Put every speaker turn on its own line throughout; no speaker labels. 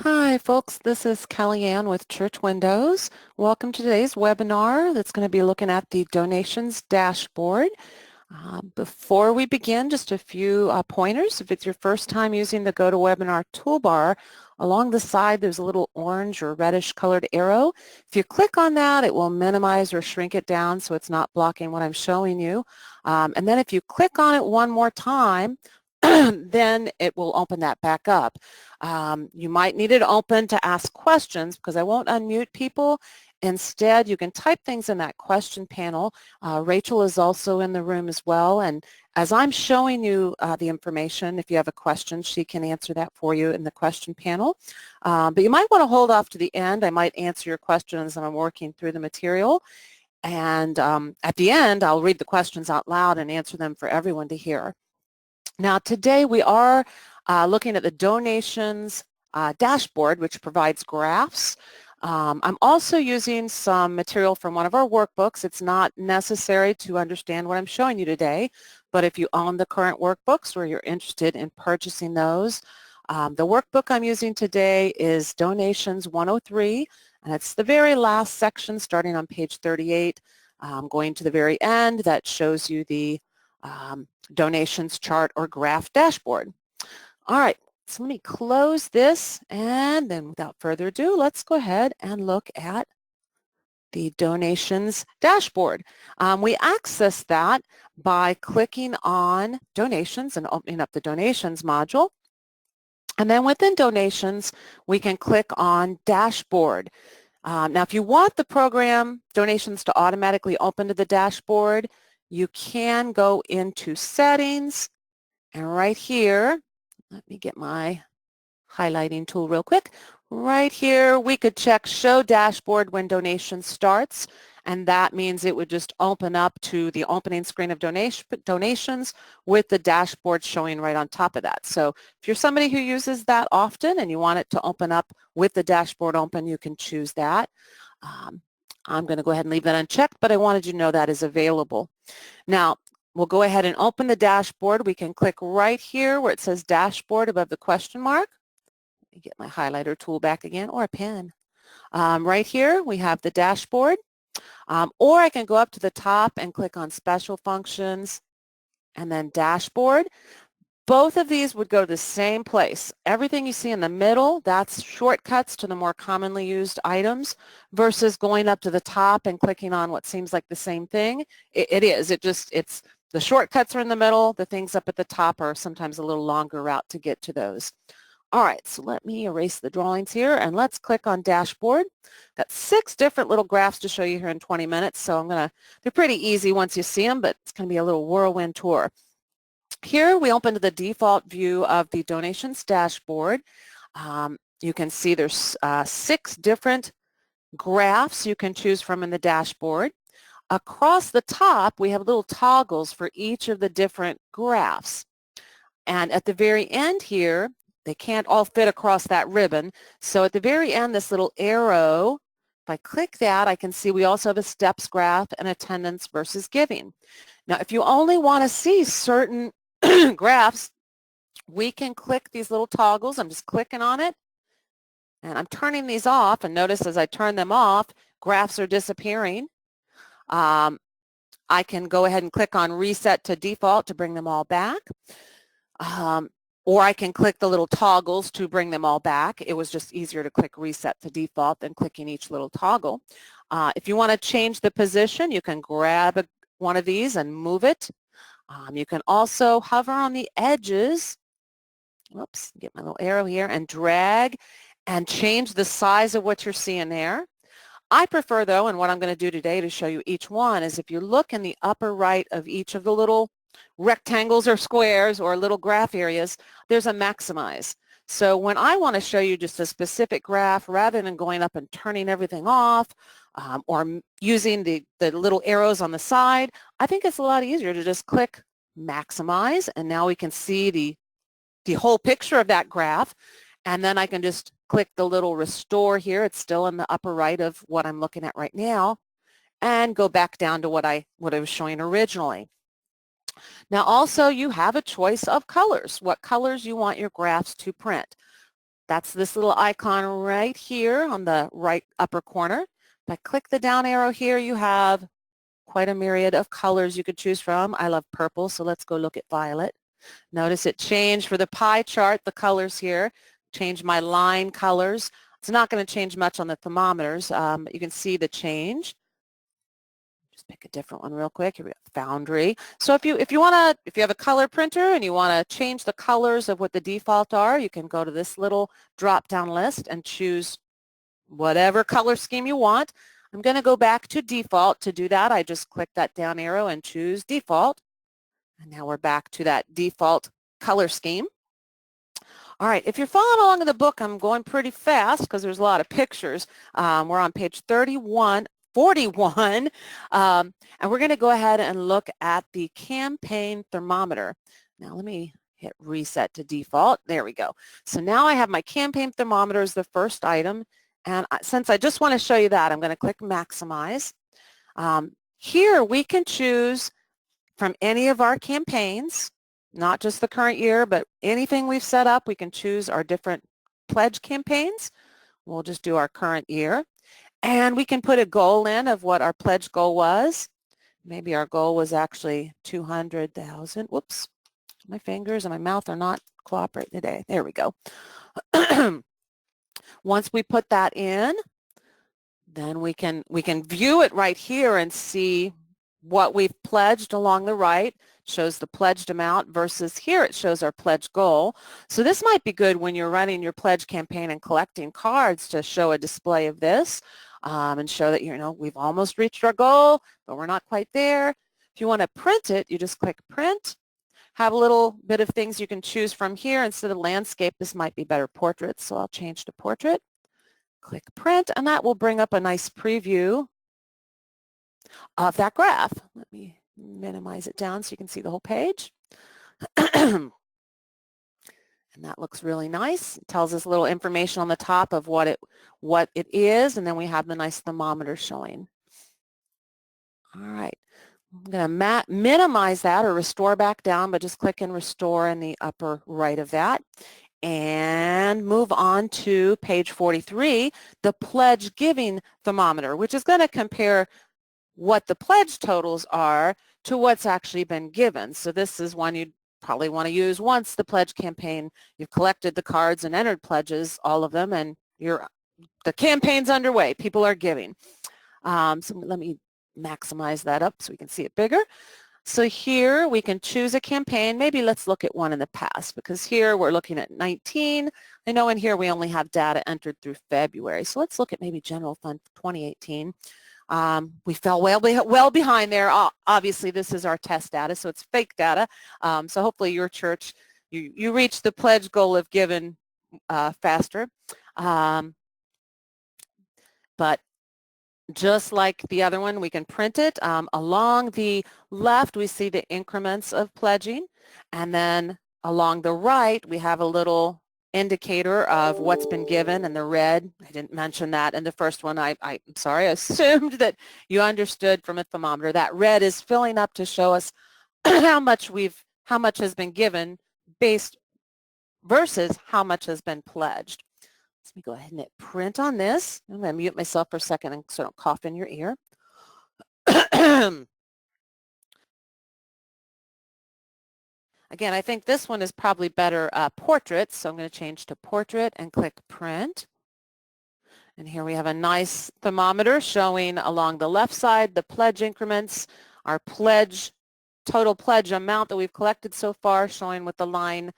Hi folks, this is Kellyanne with Church Windows. Welcome to today's webinar that's going to be looking at the donations dashboard. Before we begin, just a few pointers. If it's your first time using the GoToWebinar toolbar, along the side there's a little orange or reddish colored arrow. If you click on that, it will minimize or shrink it down so it's not blocking what I'm showing you. And then if you click on it one more time, then it will open that back up. You might need it open to ask questions because I won't unmute people. Instead, you can type things in that question panel. Rachel is also in the room as well, and as I'm showing you the information, if you have a question, she can answer that for you in the question panel. But you might want to hold off to the end. I might answer your questions as I'm working through the material. And at the end, I'll read the questions out loud and answer them for everyone to hear. Now today we are looking at the donations dashboard, which provides graphs. I'm also using some material from one of our workbooks. It's not necessary to understand what I'm showing you today, but if you own the current workbooks or you're interested in purchasing those, the workbook I'm using today is Donations 103, and it's the very last section starting on page 38, going to the very end that shows you the donations chart or graph dashboard. All right, so let me close this, and then without further ado, let's go ahead and look at the donations dashboard. We access that by clicking on donations and opening up the donations module. And then within donations, we can click on dashboard. Now, if you want the program donations to automatically open to the dashboard, you can go into settings, and right here, let me get my highlighting tool real quick. Right here, we could check show dashboard when donation starts, and that means it would just open up to the opening screen of donations with the dashboard showing right on top of that. So if you're somebody who uses that often and you want it to open up with the dashboard open, you can choose that. I'm going to go ahead and leave that unchecked, but I wanted you to know that is available. Now, we'll go ahead and open the dashboard. We can click right here where it says dashboard above the question mark. Let me get my highlighter tool back again, or a pen. Right here we have the dashboard, or I can go up to the top and click on special functions and then dashboard. Both of these would go to the same place. Everything you see in the middle, that's shortcuts to the more commonly used items versus going up to the top and clicking on what seems like the same thing. It is. It's the shortcuts are in the middle. The things up at the top are sometimes a little longer route to get to those. All right, so let me erase the drawings here and let's click on dashboard. Got 6 different little graphs to show you here in 20 minutes, so they're pretty easy once you see them, but it's going to be a little whirlwind tour. Here we open to the default view of the donations dashboard. You can see there's 6 different graphs you can choose from in the dashboard. Across the top, we have little toggles for each of the different graphs. And at the very end here, they can't all fit across that ribbon. So at the very end, this little arrow, if I click that, I can see we also have a steps graph and attendance versus giving. Now, if you only want to see certain graphs, we can click these little toggles. I'm just clicking on it, and I'm turning these off. And notice as I turn them off, graphs are disappearing. I can go ahead and click on Reset to Default to bring them all back. Or I can click the little toggles to bring them all back. It was just easier to click Reset to Default than clicking each little toggle. If you want to change the position, you can grab one of these and move it. You can also hover on the edges. Whoops, get my little arrow here, and drag and change the size of what you're seeing there. I prefer, though, and what I'm going to do today to show you each one is if you look in the upper right of each of the little rectangles or squares or little graph areas, there's a maximize. So when I want to show you just a specific graph, rather than going up and turning everything off or using the little arrows on the side, I think it's a lot easier to just click maximize, and now we can see the whole picture of that graph. And then I can just click the little restore here. It's still in the upper right of what I'm looking at right now, and go back down to what I was showing originally. Now also you have a choice of colors, what colors you want your graphs to print. That's this little icon right here on the right upper corner. If I click the down arrow here, you have quite a myriad of colors you could choose from. I love purple, so let's go look at violet. Notice it changed for the pie chart, the colors here, change my line colors. It's not going to change much on the thermometers. You can see the change. Just pick a different one real quick. Here we go, Foundry. So if you have a color printer and you want to change the colors of what the default are, you can go to this little drop-down list and choose whatever color scheme you want. I'm going to go back to default. To do that, I just click that down arrow and choose default. And now we're back to that default color scheme. All right, if you're following along in the book, I'm going pretty fast because there's a lot of pictures. We're on page 41, and we're going to go ahead and look at the campaign thermometer. Now let me hit reset to default. There we go. So now I have my campaign thermometer as the first item, and since I just want to show you that, I'm going to click maximize. Here we can choose from any of our campaigns, not just the current year, but anything we've set up, we can choose our different pledge campaigns. We'll just do our current year. And we can put a goal in of what our pledge goal was. Maybe our goal was actually 200,000. Whoops, my fingers and my mouth are not cooperating today. There we go. Once we put that in, then we can view it right here and see what we've pledged along the right. Shows the pledged amount versus here it shows our pledge goal. So this might be good when you're running your pledge campaign and collecting cards to show a display of this and show that we've almost reached our goal, but we're not quite there. If you want to print it, you just click print. Have a little bit of things you can choose from here. Instead of landscape, this might be better portrait, so I'll change to portrait. Click print, and that will bring up a nice preview of that graph. Let me minimize it down so you can see the whole page. And that looks really nice. It tells us a little information on the top of what it is, and then we have the nice thermometer showing. All right, I'm going to minimize that or restore back down, but just click and restore in the upper right of that. And move on to page 43, the pledge giving thermometer, which is going to compare what the pledge totals are to what's actually been given. So this is one you'd probably want to use once the pledge campaign, you've collected the cards and entered pledges, all of them, and the campaign's underway. People are giving. So let me maximize that up so we can see it bigger. So here we can choose a campaign. Maybe let's look at one in the past, because here we're looking at 19. I know in here we only have data entered through February. So let's look at maybe General Fund 2018. We fell well behind there. Obviously, this is our test data, so it's fake data. So hopefully your church, you reach the pledge goal of giving faster. But just like the other one, we can print it. Along the left, we see the increments of pledging. And then along the right, we have a little indicator of what's been given in the red. I didn't mention that in the first one. I'm sorry, I assumed that you understood from a thermometer. That red is filling up to show us how much has been given based versus how much has been pledged. Let me go ahead and hit print on this. I'm going to mute myself for a second so I don't cough in your ear. Again, I think this one is probably better portrait, so I'm going to change to portrait and click print. And here we have a nice thermometer showing along the left side the pledge increments, our total pledge amount that we've collected so far, showing with the line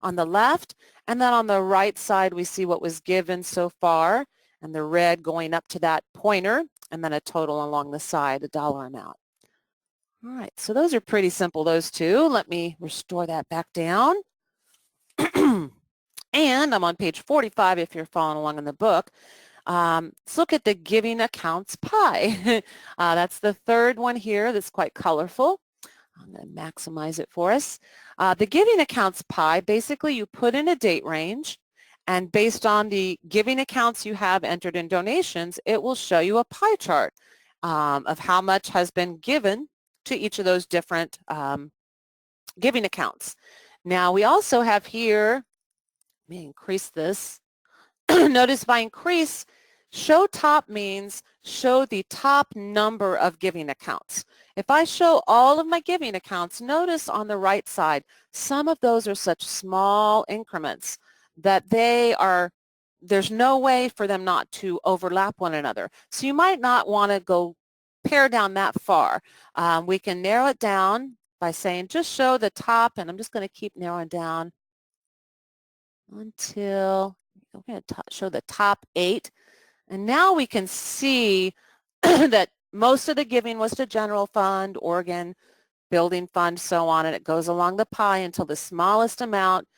on the left. And then on the right side, we see what was given so far, and the red going up to that pointer, and then a total along the side, a dollar amount. All right, so those are pretty simple, those two. Let me restore that back down. And I'm on page 45 if you're following along in the book. Let's look at the giving accounts pie. That's the third one here that's quite colorful. I'm going to maximize it for us. The giving accounts pie, basically you put in a date range, and based on the giving accounts you have entered in donations, it will show you a pie chart of how much has been given to each of those different giving accounts. Now we also have here, let me increase this notice if I increase, show top means show the top number of giving accounts. If I show all of my giving accounts, notice on the right side, some of those are such small increments that there's no way for them not to overlap one another. So you might not want to go pare down that far. We can narrow it down by saying just show the top, and I'm just going to keep narrowing down until I'm going to show the top 8. And now we can see that most of the giving was to general fund, organ, building fund, so on, and it goes along the pie until the smallest amount.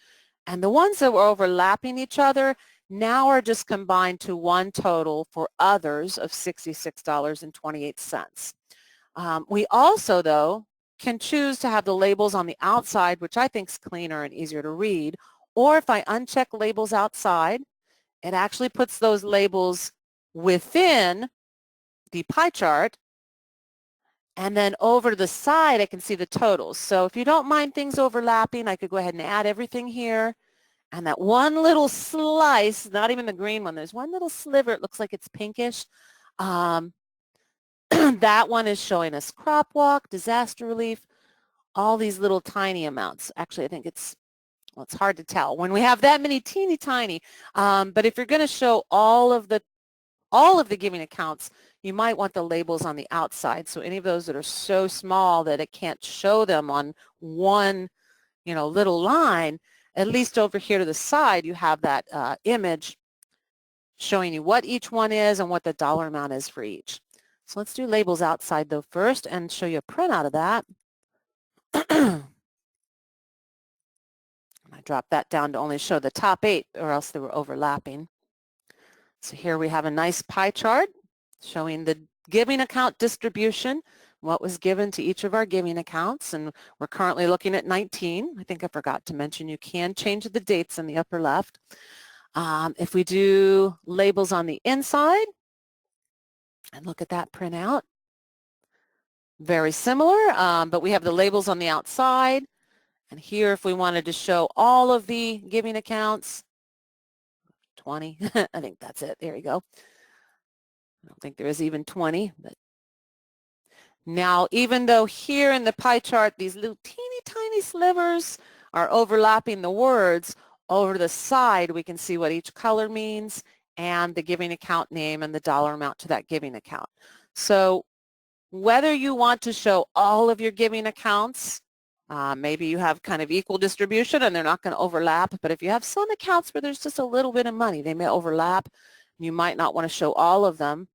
And the ones that were overlapping each other now are just combined to one total for others of $66.28. We also, though, can choose to have the labels on the outside, which I think is cleaner and easier to read. Or if I uncheck labels outside, it actually puts those labels within the pie chart. And then over to the side, I can see the totals. So if you don't mind things overlapping, I could go ahead and add everything here. And that one little slice, not even the green one, there's one little sliver, it looks like it's pinkish. That one is showing us crop walk, disaster relief, all these little tiny amounts. Actually, I think it's hard to tell when we have that many teeny tiny. But if you're going to show all of the giving accounts, you might want the labels on the outside. So any of those that are so small that it can't show them on one, little line, at least over here to the side, you have that image showing you what each one is and what the dollar amount is for each. So let's do labels outside though first and show you a printout of that. I dropped that down to only show the top 8 or else they were overlapping. So here we have a nice pie chart showing the giving account distribution, what was given to each of our giving accounts, and we're currently looking at 19. I think I forgot to mention you can change the dates in the upper left. If we do labels on the inside and look at that printout, very similar, but we have the labels on the outside. And here, if we wanted to show all of the giving accounts, 20, I think that's it. There you go. I don't think there is even 20. But now, even though here in the pie chart, these little teeny tiny slivers are overlapping the words, over to the side, we can see what each color means and the giving account name and the dollar amount to that giving account. So whether you want to show all of your giving accounts, maybe you have kind of equal distribution and they're not going to overlap, but if you have some accounts where there's just a little bit of money, they may overlap. You might not want to show all of them,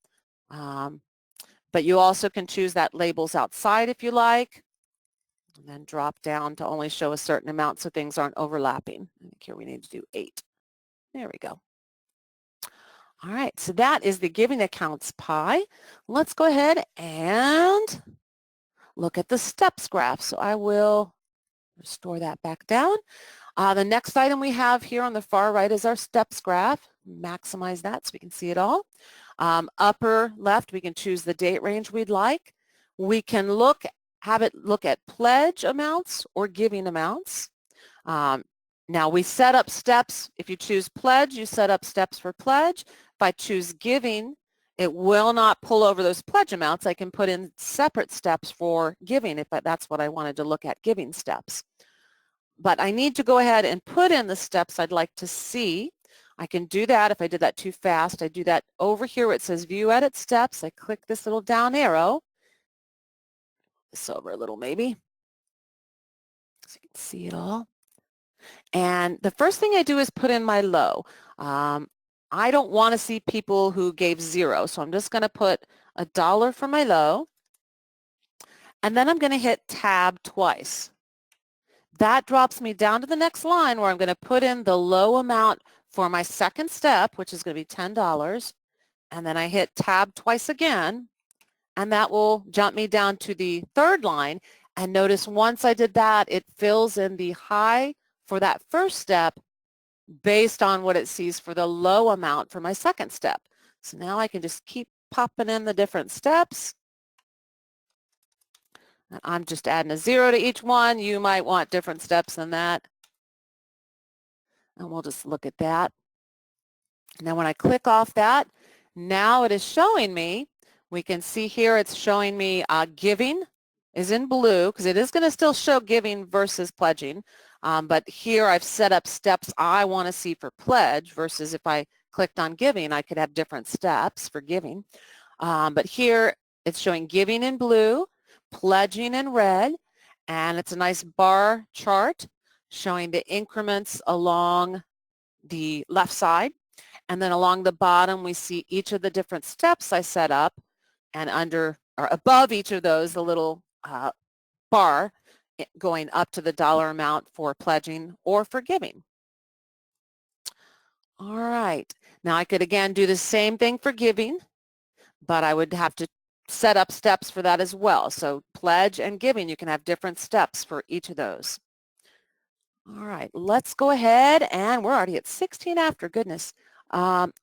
but you also can choose that labels outside if you like, and then drop down to only show a certain amount so things aren't overlapping. I think here we need to do 8. There we go. All right, so that is the giving accounts pie. Let's go ahead and look at the steps graph. So I will restore that back down. The next item we have here on the far right is our steps graph. Maximize that so we can see it all. Upper left, we can choose the date range we'd like. We can have it look at pledge amounts or giving amounts. Now we set up steps. If you choose pledge, you set up steps for pledge. If I choose giving, it will not pull over those pledge amounts. I can put in separate steps for giving if that's what I wanted to look at, giving steps. But I need to go ahead and put in the steps I'd like to see. I can do that. If I did that too fast, I do that over here where it says View Edit Steps. I click this little down arrow. This over a little maybe, so you can see it all. And the first thing I do is put in my low. I don't want to see people who gave 0, so I'm just going to put $1 for my low. And then I'm going to hit Tab twice. That drops me down to the next line where I'm going to put in the low amount for my second step, which is going to be $10. And then I hit Tab twice again, and that will jump me down to the third line. And notice once I did that, it fills in the high for that first step based on what it sees for the low amount for my second step. So now I can just keep popping in the different steps. And I'm just adding a 0 to each one. You might want different steps than that. And we'll just look at that. And then when I click off that, now it is showing me, we can see here it's showing me giving is in blue because it is going to still show giving versus pledging. But here I've set up steps I want to see for pledge versus if I clicked on giving, I could have different steps for giving. But here it's showing giving in blue, pledging in red, and it's a nice bar chart showing the increments along the left side. And then along the bottom, we see each of the different steps I set up, and under or above each of those, the little bar going up to the dollar amount for pledging or for giving. All right. Now I could again do the same thing for giving, but I would have to set up steps for that as well. So pledge and giving, you can have different steps for each of those. All right, let's go ahead, and we're already at 16 after, goodness.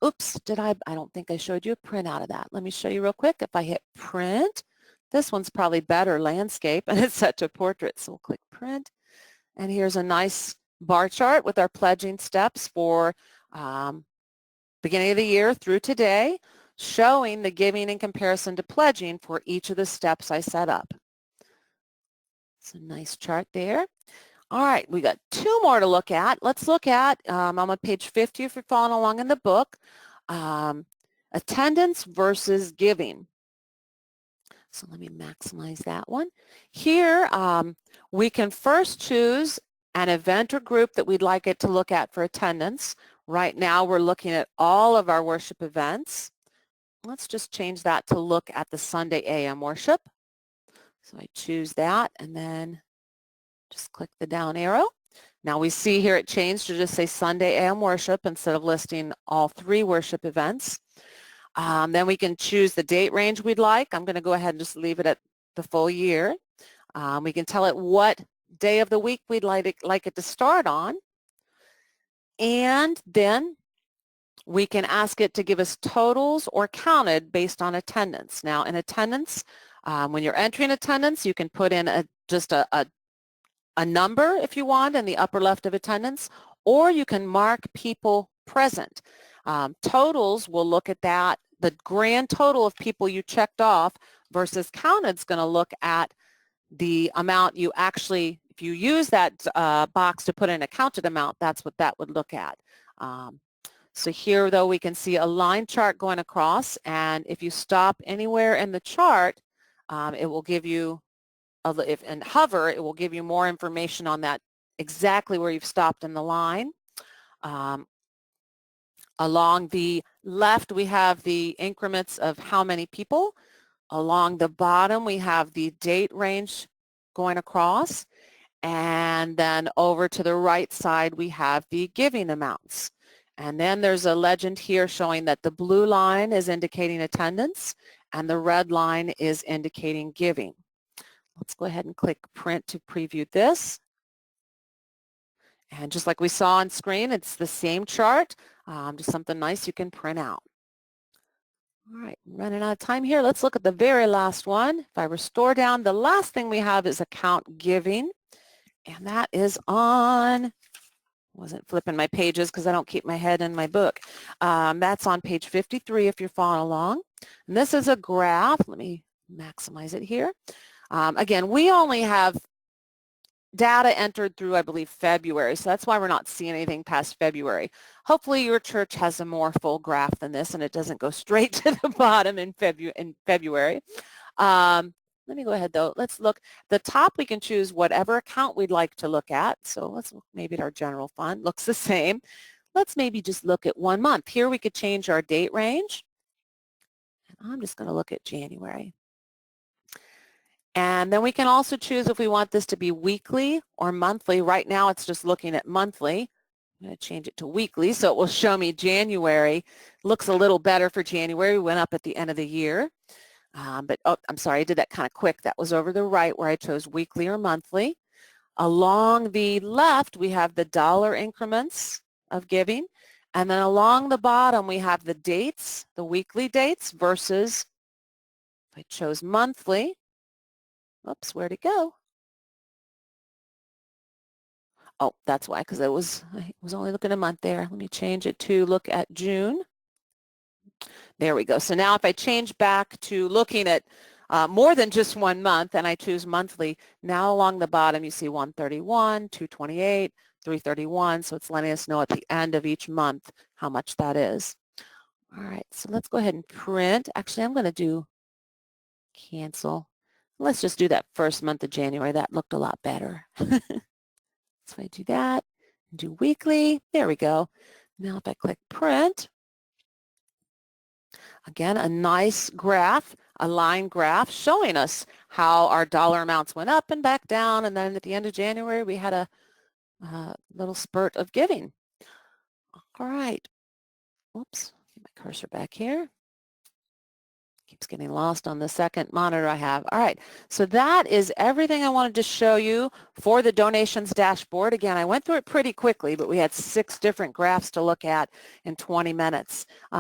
Oops, I don't think I showed you a print out of that. Let me show you real quick. If I hit print, this one's probably better landscape, and it's set to portrait, so we'll click print. And here's a nice bar chart with our pledging steps for beginning of the year through today, showing the giving in comparison to pledging for each of the steps I set up. It's a nice chart there. All right, we got two more to look at. Let's look at, I'm on page 50 if you're following along in the book, attendance versus giving. So let me maximize that one. Here, we can first choose an event or group that we'd like it to look at for attendance. Right now, we're looking at all of our worship events. Let's just change that to look at the Sunday AM worship. So I choose that, and then just click the down arrow. Now we see here it changed to just say Sunday AM worship instead of listing all 3 worship events. Then we can choose the date range we'd like. I'm going to go ahead and just leave it at the full year. We can tell it what day of the week we'd like it to start on. And then we can ask it to give us totals or counted based on attendance. Now in attendance, when you're entering attendance, you can put in just a number if you want in the upper left of attendance, or you can mark people present. Totals will look at that, the grand total of people you checked off, versus counted is going to look at the amount you actually, if you use that box to put in a counted amount, that's what that would look at. So here though we can see a line chart going across, and if you stop anywhere in the chart, it will give you and hover, it will give you more information on that, exactly where you've stopped in the line. Along the left, we have the increments of how many people. Along the bottom, we have the date range going across. And then over to the right side, we have the giving amounts. And then there's a legend here showing that the blue line is indicating attendance and the red line is indicating giving. Let's go ahead and click print to preview this. And just like we saw on screen, it's the same chart, just something nice you can print out. All right, running out of time here. Let's look at the very last one. If I restore down, the last thing we have is account giving. And that is on, wasn't flipping my pages because I don't keep my head in my book. That's on page 53 if you're following along. And this is a graph. Let me maximize it here. Again, we only have data entered through, I believe, February, so that's why we're not seeing anything past February. Hopefully your church has a more full graph than this and it doesn't go straight to the bottom in February. Let me go ahead though. Let's look. The top we can choose whatever account we'd like to look at. So let's look maybe at our general fund. Looks the same. Let's maybe just look at 1 month. Here we could change our date range. And I'm just going to look at January. And then we can also choose if we want this to be weekly or monthly. Right now it's just looking at monthly. I'm going to change it to weekly so it will show me January. Looks a little better for January. We went up at the end of the year. But oh, I'm sorry, I did that kind of quick. That was over the right where I chose weekly or monthly. Along the left, we have the dollar increments of giving. And then along the bottom, we have the dates, the weekly dates versus, if I chose monthly, oops, where'd it go? Oh, that's why, because I was only looking a month there. Let me change it to look at June. There we go. So now if I change back to looking at more than just 1 month and I choose monthly, now along the bottom you see 131, 228, 331. So it's letting us know at the end of each month how much that is. All right, so let's go ahead and print. Actually, I'm going to do cancel. Let's just do that first month of January. That looked a lot better. So I do that, do weekly. There we go. Now if I click print, again, a nice graph, a line graph showing us how our dollar amounts went up and back down. And then at the end of January, we had a little spurt of giving. All right. Whoops, get my cursor back here. Keeps getting lost on the second monitor I have. All right, so that is everything I wanted to show you for the donations dashboard. Again, I went through it pretty quickly, but we had 6 different graphs to look at in 20 minutes.